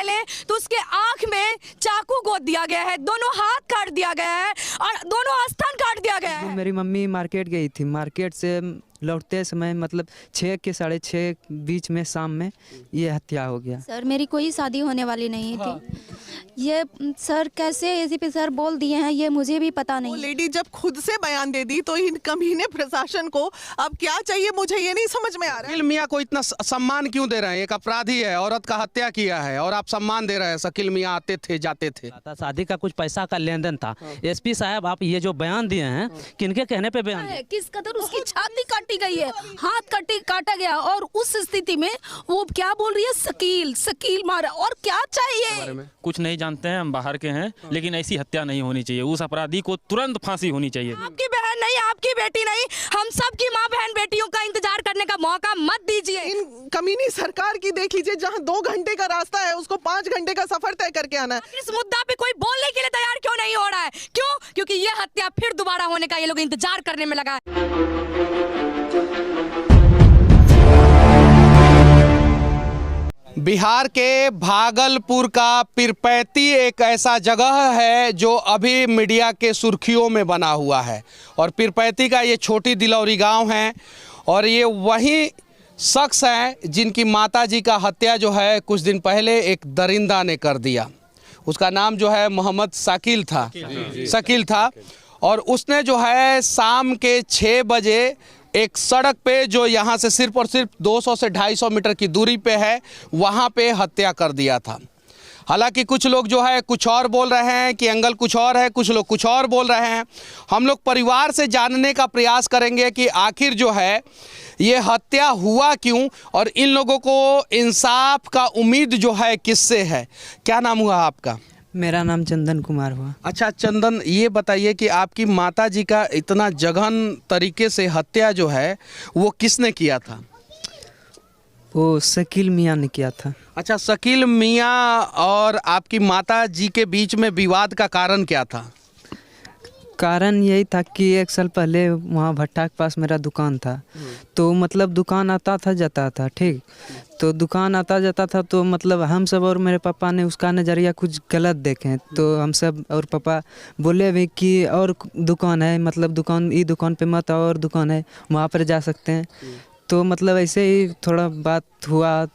पहले तो उसके आंख में चाकू गोद दिया गया है, दोनों हाथ काट दिया गया है और दोनों आस्थान काट दिया गया है। मेरी मम्मी मार्केट गई थी, मार्केट से लौटते समय मतलब 6 के 6:30 बीच में शाम में ये हत्या हो गया। सर मेरी कोई शादी होने वाली नहीं थी। ये सर कैसे एसीपी सर बोल दिए हैं ये मुझे भी पता नहीं। वो लेडी जब खुद से बयान दे दी तो इन कमीने प्रशासन को अब क्या चाहिए मुझे ये नहीं समझ में आ रहा है। शकील मियां को इतना सम्मान क्यों दे रहे हैं? एक अपराधी है, औरत का हत्या किया है और आप सम्मान दे रहे हैं। शकील मियां आते थे जाते थे। शादी का कुछ पैसा का लेन देन था। एसपी साहब आप ये जो बयान दिए हैं किनके कहने पे बयान दिए? किस कदर उसकी छाती काटी गई है, हाथ काटा गया और उस स्थिति में वो क्या बोल रही है, शकील मारा। और क्या चाहिए? कुछ नहीं जानते हैं, हम बाहर के हैं, लेकिन ऐसी हत्या नहीं होनी चाहिए। उस अपराधी को तुरंत फांसी होनी चाहिए। आपकी बहन नहीं, आपकी बेटी नहीं, हम सब की माँ बहन बेटियों का इंतजार करने का मौका मत दीजिए। इन कमीनी सरकार की देख लीजिए, जहाँ 2 घंटे का रास्ता है उसको 5 घंटे का सफर तय करके आना है। इस मुद्दा पे कोई बोलने के लिए तैयार क्यों नहीं हो रहा है? क्यों? क्योंकि ये हत्या फिर दोबारा होने का ये लोग इंतजार करने में लगा है। बिहार के भागलपुर का पीरपैंती एक ऐसा जगह है जो अभी मीडिया के सुर्खियों में बना हुआ है। और पीरपैंती का ये छोटी दिलौरी गांव है और ये वही शख्स हैं जिनकी माताजी का हत्या जो है कुछ दिन पहले एक दरिंदा ने कर दिया। उसका नाम जो है मोहम्मद शकील था और उसने जो है शाम के 6 बजे एक सड़क पे जो यहाँ से सिर्फ और सिर्फ 200 से 250 मीटर की दूरी पे है वहाँ पे हत्या कर दिया था। हालांकि कुछ लोग जो है कुछ और बोल रहे हैं कि एंगल कुछ और है, कुछ लोग कुछ और बोल रहे हैं। हम लोग परिवार से जानने का प्रयास करेंगे कि आखिर जो है ये हत्या हुआ क्यों और इन लोगों को इंसाफ का उम्मीद जो है किससे है। क्या नाम हुआ आपका? मेरा नाम चंदन कुमार हुआ। अच्छा चंदन, ये बताइए कि आपकी माताजी का इतना जघन तरीके से हत्या जो है वो किसने किया था? वो शकील मियां ने किया था। अच्छा, शकील मियां और आपकी माताजी के बीच में विवाद का कारण क्या था? कारण यही था कि 1 साल पहले वहाँ भट्टा के पास मेरा दुकान था, तो मतलब दुकान आता था जाता था, ठीक। तो दुकान आता जाता था तो मतलब हम सब और मेरे पापा ने उसका नज़रिया कुछ गलत देखे, तो हम सब और पापा बोले भी कि और दुकान है, मतलब दुकान पे मत आओ, और दुकान है वहाँ पर जा सकते हैं। तो मतलब ऐसे ही थोड़ा बात हुआ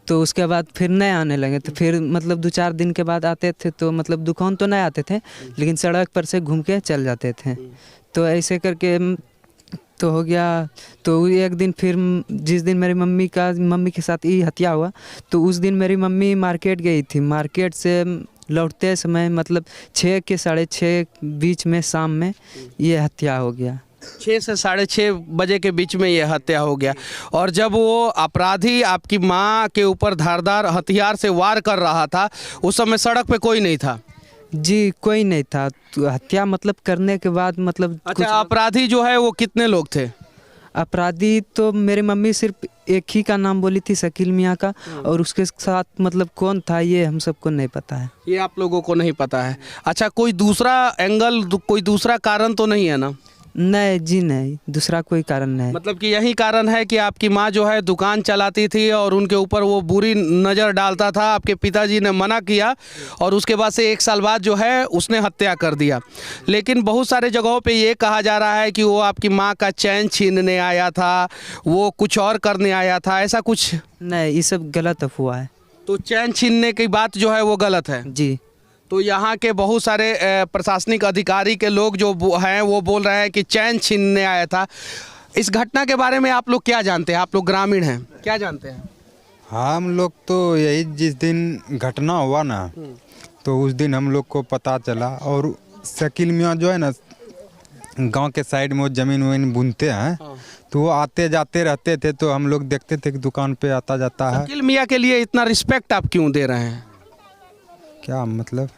तो उसके बाद फिर नहीं आने लगे। तो फिर मतलब 2-4 दिन के बाद आते थे, तो मतलब दुकान तो नहीं आते थे लेकिन सड़क पर से घूम के चल जाते थे। तो ऐसे करके तो हो गया। तो एक दिन फिर जिस दिन मेरी मम्मी के साथ ये हत्या हुआ, तो उस दिन मेरी मम्मी मार्केट गई थी, मार्केट से लौटते समय मतलब 6 के 6:30 बीच में शाम में ये हत्या हो गया। 6 से 6:30 बजे के बीच में ये हत्या हो गया। और जब वो अपराधी आपकी माँ के ऊपर धारदार हथियार से वार कर रहा था उस समय सड़क पे कोई नहीं था? जी कोई नहीं था। तो हत्या मतलब करने के बाद मतलब अच्छा, अपराधी जो है वो कितने लोग थे? अपराधी तो मेरी मम्मी सिर्फ एक ही का नाम बोली थी, शकील मियां का, और उसके साथ मतलब कौन था ये हम सबको नहीं पता है। ये आप लोगों को नहीं पता है? अच्छा, कोई दूसरा एंगल, कोई दूसरा कारण तो नहीं है ना? नहीं जी नहीं, दूसरा कोई कारण नहीं। मतलब कि यही कारण है कि आपकी माँ जो है दुकान चलाती थी और उनके ऊपर वो बुरी नज़र डालता था, आपके पिताजी ने मना किया और उसके बाद से 1 साल बाद जो है उसने हत्या कर दिया। लेकिन बहुत सारे जगहों पे ये कहा जा रहा है कि वो आपकी माँ का चैन छीनने आया था, वो कुछ और करने आया था, ऐसा कुछ नहीं, ये सब गलत अफवाह है। तो चैन छीनने की बात जो है वो गलत है जी। तो यहाँ के बहुत सारे प्रशासनिक अधिकारी के लोग जो हैं वो बोल रहे हैं कि चैन छीनने आया था। इस घटना के बारे में आप लोग क्या जानते हैं? आप लोग ग्रामीण हैं, क्या जानते हैं? हम लोग तो यही जिस दिन घटना हुआ ना तो उस दिन हम लोग को पता चला। और शकील मियां जो है ना गांव के साइड में वो ज़मीन बुनते हैं, तो वो आते जाते रहते थे, तो हम लोग देखते थे कि दुकान पे आता जाता है। शकील मियां के लिए इतना रिस्पेक्ट आप क्यों दे रहे हैं? क्या मतलब?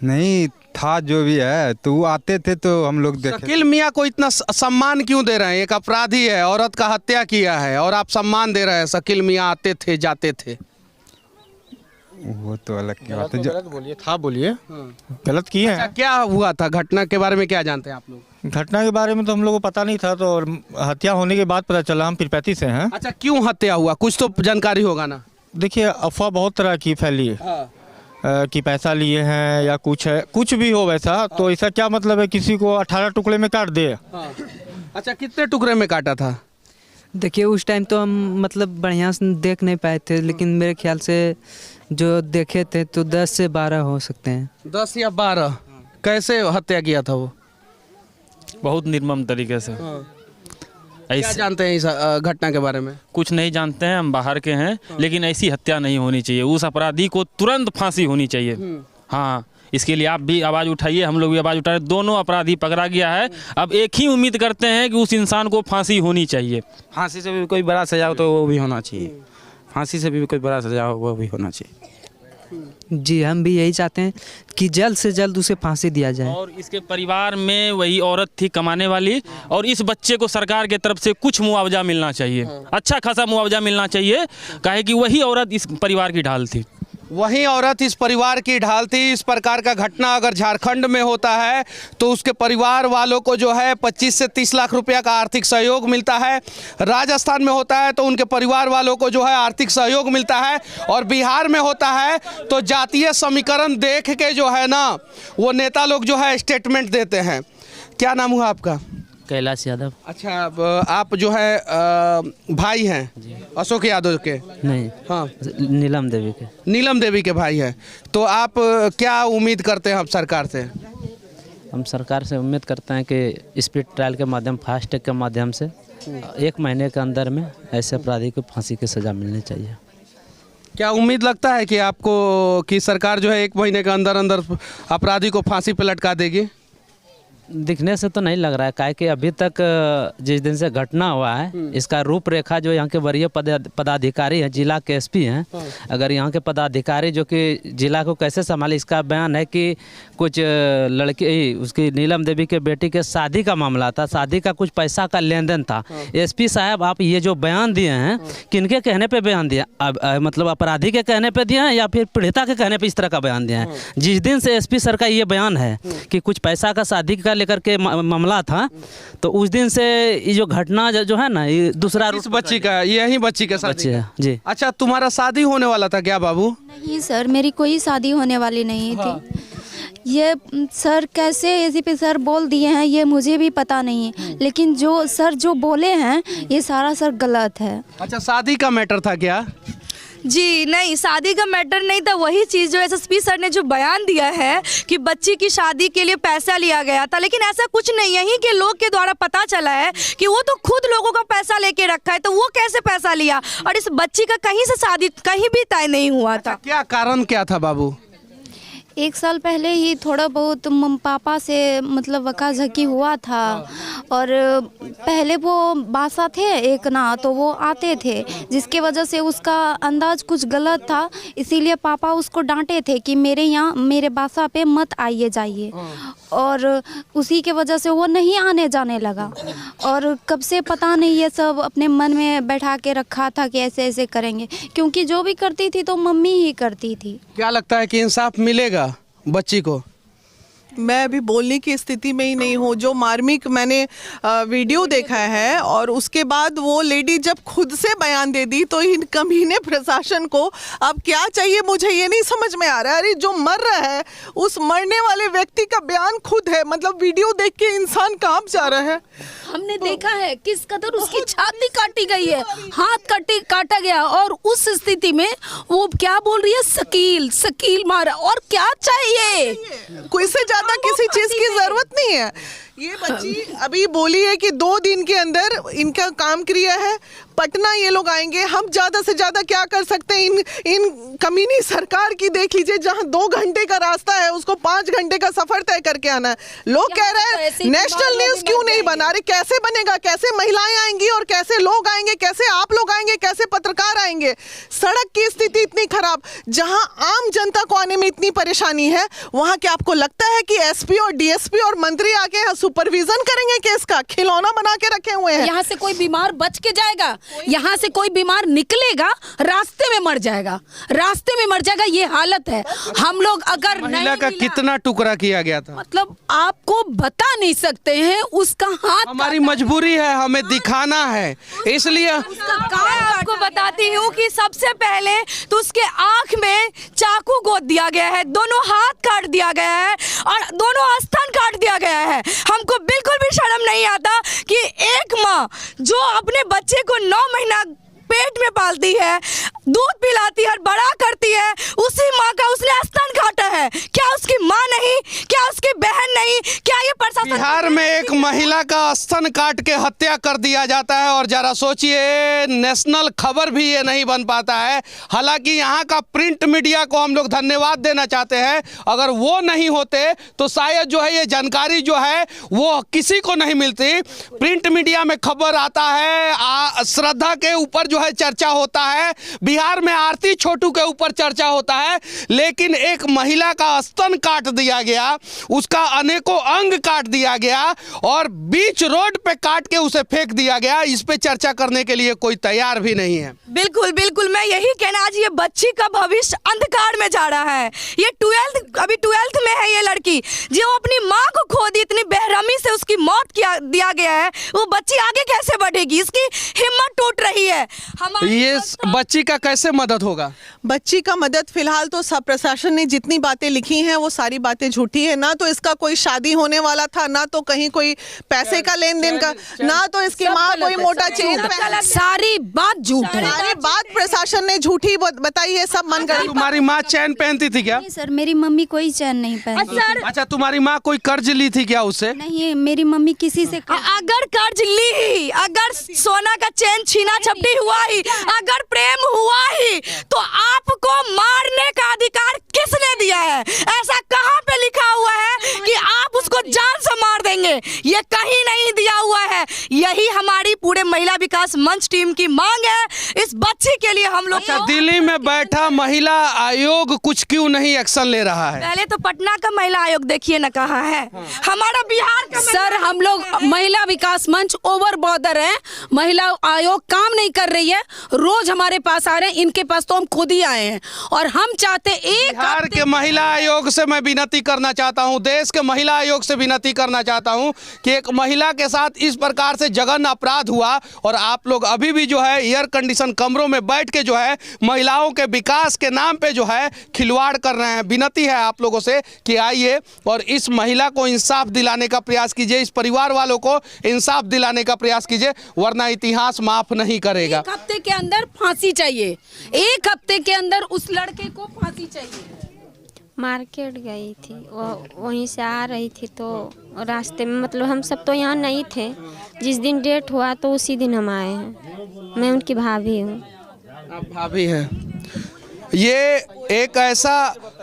नहीं था, जो भी है, तो वो आते थे तो हम लोग देखे। शकील मियां को इतना सम्मान क्यों दे रहे हैं? एक अपराधी है, औरत का हत्या किया है और आप सम्मान दे रहे हैं। शकील मियां आते थे जाते थे, वो तो अलग की बात है। गलत बोलिए, था बोलिए, गलत किए हैं। अच्छा, क्या हुआ था? घटना के बारे में क्या जानते हैं आप लोग? घटना के बारे में तो हम लोग को पता नहीं था, तो हत्या होने के बाद पता चला। हम पीरपैंती से हैं। अच्छा, क्यों हत्या हुआ? कुछ तो जानकारी होगा ना? देखिए अफवाह बहुत तरह की फैली है कि पैसा लिए हैं या कुछ है, कुछ भी हो वैसा। तो ऐसा क्या मतलब है किसी को 18 टुकड़े में काट दे? अच्छा, कितने टुकड़े में काटा था? देखिए उस टाइम तो हम मतलब बढ़िया से देख नहीं पाए थे, लेकिन मेरे ख्याल से जो देखे थे तो 10 से 12 हो सकते हैं। 10 या 12? कैसे हत्या किया था वो? बहुत निर्मम तरीके से। क्या जानते हैं इस घटना के बारे में? कुछ नहीं जानते हैं, हम बाहर के हैं, लेकिन ऐसी हत्या नहीं होनी चाहिए। उस अपराधी को तुरंत फांसी होनी चाहिए। हाँ, इसके लिए आप भी आवाज़ उठाइए, हम लोग भी आवाज़ उठा रहे हैं। दोनों अपराधी पकड़ा गया है। अब एक ही उम्मीद करते हैं कि उस इंसान को फांसी होनी चाहिए। फांसी से भी कोई बड़ा सजा हो तो वो भी होना चाहिए। फांसी से भी कोई बड़ा सजा हो वो भी होना चाहिए। जी, हम भी यही चाहते हैं कि जल्द से जल्द उसे फांसी दिया जाए। और इसके परिवार में वही औरत थी कमाने वाली, और इस बच्चे को सरकार के तरफ से कुछ मुआवजा मिलना चाहिए, अच्छा खासा मुआवजा मिलना चाहिए, काहे कि वही औरत इस परिवार की ढाल थी। वही औरत इस परिवार की ढाल थी। इस प्रकार का घटना अगर झारखंड में होता है तो उसके परिवार वालों को जो है 25 से 30 लाख रुपया का आर्थिक सहयोग मिलता है। राजस्थान में होता है तो उनके परिवार वालों को जो है आर्थिक सहयोग मिलता है। और बिहार में होता है तो जातीय समीकरण देख के जो है ना वो नेता लोग जो है स्टेटमेंट देते हैं। क्या नाम हुआ आपका? कैलाश यादव। अच्छा, आप जो है भाई हैं अशोक यादव के? नहीं, हाँ, नीलम देवी के। नीलम देवी के भाई हैं। तो आप क्या उम्मीद करते हैं आप सरकार से? हम सरकार से उम्मीद करते हैं कि स्पीड ट्रायल के माध्यम, फास्ट ट्रैक के माध्यम से 1 महीने के अंदर में ऐसे अपराधी को फांसी की सज़ा मिलनी चाहिए। क्या उम्मीद लगता है कि आपको कि सरकार जो है 1 महीने के अंदर अंदर अपराधी को फांसी पे लटका देगी? दिखने से तो नहीं लग रहा है, काहे कि अभी तक जिस दिन से घटना हुआ है इसका रूपरेखा जो यहाँ के वरीय पदाधिकारी हैं, जिला के एसपी हैं, अगर यहाँ के पदाधिकारी जो कि जिला को कैसे संभाले, इसका बयान है कि कुछ लड़की, उसकी नीलम देवी के बेटी के शादी का मामला था, शादी का कुछ पैसा का लेन देन था। एसपी साहब, आप ये जो बयान दिए हैं किनके कहने पे बयान दिए? मतलब अपराधी के कहने पे दिए हैं या फिर पीड़िता के कहने पे इस तरह का बयान दिए हैं? जिस दिन से एसपी सर का ये बयान है कि कुछ पैसा का शादी का लेकर के मामला था, तो उस दिन से ये जो घटना जो है ना, ये दूसरा इस बच्ची का, यही बच्ची का शादी है जी। अच्छा, तुम्हारा शादी होने वाला था क्या बाबू? नहीं सर, मेरी कोई शादी होने वाली नहीं थी। ये सर कैसे एसीपी सर बोल दिए हैं ये मुझे भी पता नहीं है, लेकिन जो सर जो बोले हैं ये सारा सर गलत है। अच्छा, शादी का मैटर था क्या? जी नहीं, शादी का मैटर नहीं था। वही चीज़ जो एसएसपी सर ने जो बयान दिया है कि बच्ची की शादी के लिए पैसा लिया गया था, लेकिन ऐसा कुछ नहीं। यहीं के लोग के द्वारा पता चला है कि वो तो खुद लोगों का पैसा लेके रखा है, तो वो कैसे पैसा लिया? और इस बच्ची का कहीं से शादी कहीं भी तय नहीं हुआ था। क्या कारण क्या था बाबू? 1 साल पहले ही थोड़ा बहुत पापा से मतलब वकाझकी हुआ था, और पहले वो बासा थे एक ना, तो वो आते थे, जिसके वजह से उसका अंदाज कुछ गलत था, इसीलिए पापा उसको डांटे थे कि मेरे यहाँ मेरे बासा पे मत आइए जाइए, और उसी के वजह से वो नहीं आने जाने लगा। और कब से पता नहीं ये सब अपने मन में बैठा के रखा था कि ऐसे ऐसे करेंगे, क्योंकि जो भी करती थी तो मम्मी ही करती थी। क्या लगता है कि इंसाफ मिलेगा बच्ची को? मैं अभी बोलने की स्थिति में ही नहीं हूँ। जो मार्मिक मैंने वीडियो देखा है और उसके बाद वो लेडी जब खुद से बयान दे दी, तो इन कमीने प्रशासन को अब क्या चाहिए मुझे ये नहीं समझ में आ रहा है। अरे जो मर रहा है उस मरने वाले व्यक्ति का बयान खुद है, मतलब वीडियो देख के इंसान कांप जा रहा है। हमने देखा है किस कदर उसकी छाती काटी गई है, हाथ काटा गया, और उस स्थिति में वो क्या बोल रही है, शकील शकील मारा। और क्या चाहिए? कोई से ज्यादा किसी चीज की जरूरत नहीं है। ये बच्ची अभी बोली है कि 2 दिन के अंदर इनका काम क्रिया है, पटना ये लोग आएंगे। हम ज्यादा से ज्यादा क्या कर सकते हैं? इन कमीनी सरकार की देख लीजिए, जहां 2 घंटे का रास्ता है उसको 5 घंटे का सफर तय करके आना है। लोग कह रहे हैं नेशनल न्यूज क्यों नहीं बना रहे? कैसे बनेगा? कैसे महिलाएं आएंगी और कैसे लोग आएंगे? कैसे आप लोग आएंगे? कैसे पत्रकार आएंगे? सड़क की स्थिति इतनी खराब, जहां आम जनता को आने में इतनी परेशानी है, वहां क्या आपको लगता है कि एसपी और डीएसपी और मंत्री आके सुपरविजन करेंगे केस का? खिलौना बना के रखे हुए हैं। यहाँ से कोई बीमार बच के जाएगा? यहाँ से कोई बीमार निकलेगा, रास्ते में मर जाएगा, रास्ते में मर जाएगा। ये हालत है। हम लोग अगर महिला का कितना टुकड़ा किया गया था, मतलब आपको बता नहीं सकते हैं। उसका हाथ, हमारी मजबूरी है, हमें दिखाना है, इसलिए मैं आपको बताती हूँ कि सबसे पहले तो उसके आंख में चाकू गोद दिया गया है, दोनों हाथ काट दिया गया है और दोनों स्तन काट दिया गया है। हमको बिल्कुल भी शर्म नहीं आता कि एक माँ जो अपने बच्चे को 9 महीना पेट में पालती है, दूध पिलाती है, बड़ा करती है, उसी माँ का उसने स्तन काटा है। क्या उसकी माँ नहीं? क्या उसकी बहन नहीं? क्या ये प्रशासन? बिहार में एक महिला का स्तन काट के हत्या कर दिया जाता है और जरा सोचिए, नेशनल खबर भी ये नहीं बन पाता है। हालांकि यहाँ का प्रिंट मीडिया को हम लोग धन्यवाद देना चाहते हैं। अगर वो नहीं होते तो शायद जो है ये जानकारी जो है वो किसी को नहीं मिलती। प्रिंट मीडिया में खबर आता है, श्रद्धा के ऊपर जो है चर्चा होता है, बिहार में आरती छोटू के ऊपर चर्चा होता है, लेकिन एक महिला का स्तन काट दिया गया, उसका अनेकों अंग काट दिया गया और बीच रोड पे काट के उसे फेंक दिया गया। इस पे चर्चा करने के लिए कोई तैयार भी नहीं है। बिल्कुल बिल्कुल, मैं यही कहना, आज ये बच्ची का भविष्य अंधकार में जा रहा है। ये अभी 12th में है ये लड़की, जो अपनी माँ को खो दी, इतनी बेरहमी से उसकी मौत दिया गया है। वो बच्ची आगे कैसे बढ़ेगी? इसकी हिम्मत टूट रही है। ये बच्ची का कैसे मदद होगा? बच्ची का मदद फिलहाल तो सब प्रशासन ने जितनी बातें लिखी हैं वो सारी बातें झूठी है। ना तो इसका कोई शादी होने वाला था, ना तो कहीं कोई पैसे का लेन देन का, ना तो इसकी माँ कोई मोटा चेन, सारी बात झूठ है। सारी बात प्रशासन ने झूठी बताई है, सब मन गढ़ंत। तुम्हारी माँ चैन पहनती थी क्या? नहीं सर, मेरी मम्मी कोई चैन नहीं पहनती। अच्छा, तुम्हारी माँ कोई कर्ज ली थी क्या उससे? नहीं, मेरी मम्मी किसी से अगर कर्ज ली, अगर सोना का चैन छीना झपटी हुआ ही, अगर प्रेम हुआ ही, तो आपको मारने का अधिकार किसने दिया है? ऐसा कहाँ पे लिखा हुआ है कि आप उसको जान से मार देंगे? ये कहीं नहीं दिया हुआ है। यही हमारी पूरे महिला विकास मंच टीम की मांग है। इस बच्ची के लिए हम लोग अच्छा, दिल्ली में बैठा महिला आयोग कुछ क्यों नहीं एक्शन ले रहा है? पहले तो पटना का महिला आयोग देखिए ना कहाँ है, हमारा बिहार का। सर, हम लोग महिला विकास मंच ओवर बॉर्डर है, महिला आयोग काम नहीं कर रही है। रोज हमारे पास आ रहे हैं, इनके पास तो हम खुद ही आए हैं और हम चाहते एक बिहार के महिला आयोग से मैं विनती करना चाहता हूं, देश के महिला आयोग से विनती करना चाहता हूं कि एक महिला के साथ इस प्रकार से जघन्य अपराध हुआ और आप लोग अभी भी जो है एयर कंडीशन कमरों में बैठ के जो है महिलाओं के विकास के नाम पे जो है खिलवाड़ कर रहे हैं। विनती है आप लोगों से कि आइए और इस महिला को इंसाफ दिलाने का प्रयास कीजिए, इस परिवार वालों को इंसाफ दिलाने का प्रयास कीजिए, वरना इतिहास माफ नहीं करेगा। 1 हफ्ते के अंदर फांसी चाहिए, 1 हफ्ते के अंदर उस लड़के को फांसी चाहिए। मार्केट गई थी, वहीं से आ रही थी तो रास्ते में, मतलब हम सब तो यहाँ नहीं थे, जिस दिन डेट हुआ तो उसी दिन हम आए हैं। मैं उनकी भाभी हूँ। आप भाभी हैं? ये एक ऐसा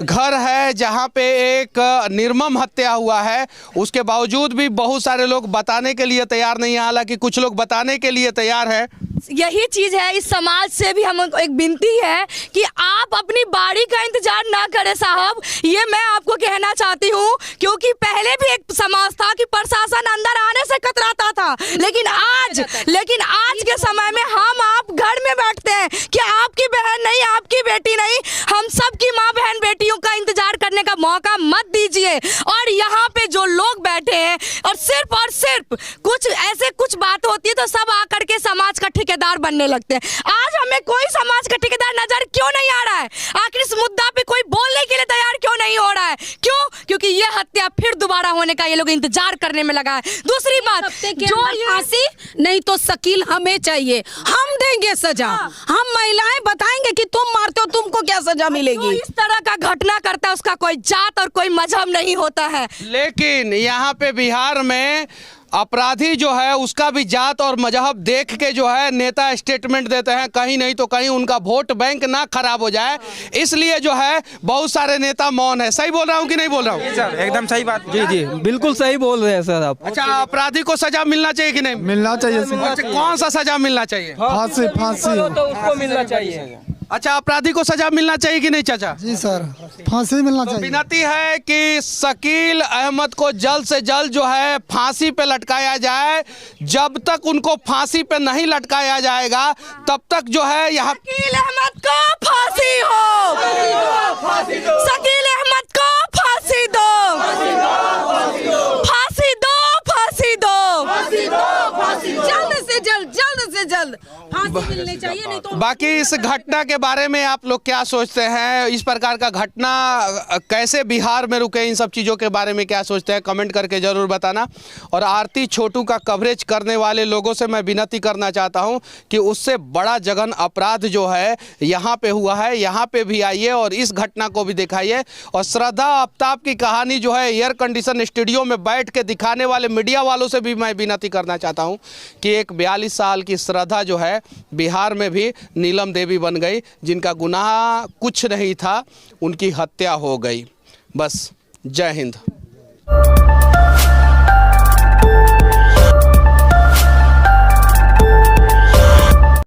घर है जहाँ पे एक निर्मम हत्या हुआ है, उसके बावजूद भी बहुत सारे लोग बताने के लिए तैयार नहीं है, हालांकि कुछ लोग बताने के लिए तैयार है। यही चीज है, इस समाज से भी हम एक विनती है कि आप अपनी बारी का इंतजार ना करें साहब। ये मैं आपको कहना चाहती हूँ, क्योंकि पहले भी एक समाज था कि प्रशासन अंदर आने से कतराता था, लेकिन आज के समय में हम आप घर में बैठते हैं कि आपकी बहन नहीं, आपकी बेटी नहीं, हम सबकी माँ बहन बेटियों का इंतजार करने का मौका मत दीजिए। और यहाँ पे जो लोग बैठे हैं और सिर्फ कुछ बात होती है तो सब आकर के समाज का ठेकेदार बनने लगते हैं। आज हमें कोई समाज का ठेकेदार नजर क्यों नहीं आ रहा है? आखिर इस मुद्दा पे कोई बोलने के लिए तैयार क्यों नहीं हो रहा है? क्यों? क्योंकि ये हत्या फिर दोबारा होने का ये लोग इंतजार करने में लगा है। दूसरी बात, जो फांसी नहीं तो शकील हमें चाहिए, हम देंगे सजा। हम महिलाएं बताएंगे कि तुम मारते हो, तुमको क्या सजा मिलेगी। जो इस तरह का घटना करता है उसका कोई जात और कोई मजहब नहीं होता है। लेकिन यहाँ पे बिहार में अपराधी जो है उसका भी जात और मजहब देख के जो है नेता स्टेटमेंट देते हैं, कहीं नहीं तो कहीं उनका वोट बैंक ना खराब हो जाए, इसलिए जो है बहुत सारे नेता मौन है। सही बोल रहा हूँ कि नहीं बोल रहा हूँ? सर एकदम सही बात। जी जी बिल्कुल सही बोल रहे हैं सर आप। अच्छा, अपराधी को सजा मिलना चाहिए कि नहीं मिलना चाहिए। अच्छा, कौन सा सजा मिलना चाहिए? फांसी तो उसको मिलना चाहिए। अच्छा, अपराधी को सजा मिलना चाहिए कि नहीं चाचा? जी सर, फांसी मिलना चाहिए। विनती है कि शकील अहमद को जल्द से जल्द जो है फांसी पे लटकाया जाए। जब तक उनको फांसी पे नहीं लटकाया जाएगा तब तक जो है यहाँ शकील अहमद को फांसी हो, शकील अहमद को फांसी दो, फांसी दो, फांसी दो, जल्द से जल्द फांसी मिलनी चाहिए, नहीं तो। बाकी इस घटना के बारे में आप लोग क्या सोचते हैं? इस प्रकार का घटना कैसे बिहार में रुके, इन सब चीज़ों के बारे में क्या सोचते हैं कमेंट करके ज़रूर बताना। और आरती छोटू का कवरेज करने वाले लोगों से मैं विनती करना चाहता हूं कि उससे बड़ा जघन अपराध जो है यहाँ पे हुआ है, यहाँ पे भी आइए और इस घटना को भी दिखाइए। और श्रद्धा आफ्ताब की कहानी जो है एयर कंडीशन स्टूडियो में बैठ के दिखाने वाले मीडिया वालों से भी मैं विनती करना चाहता हूँ कि एक 42 साल की श्रद्धा जो है बिहार में भी नीलम देवी बन गई, जिनका गुनाह कुछ नहीं था, उनकी हत्या हो गई। बस, जय हिंद।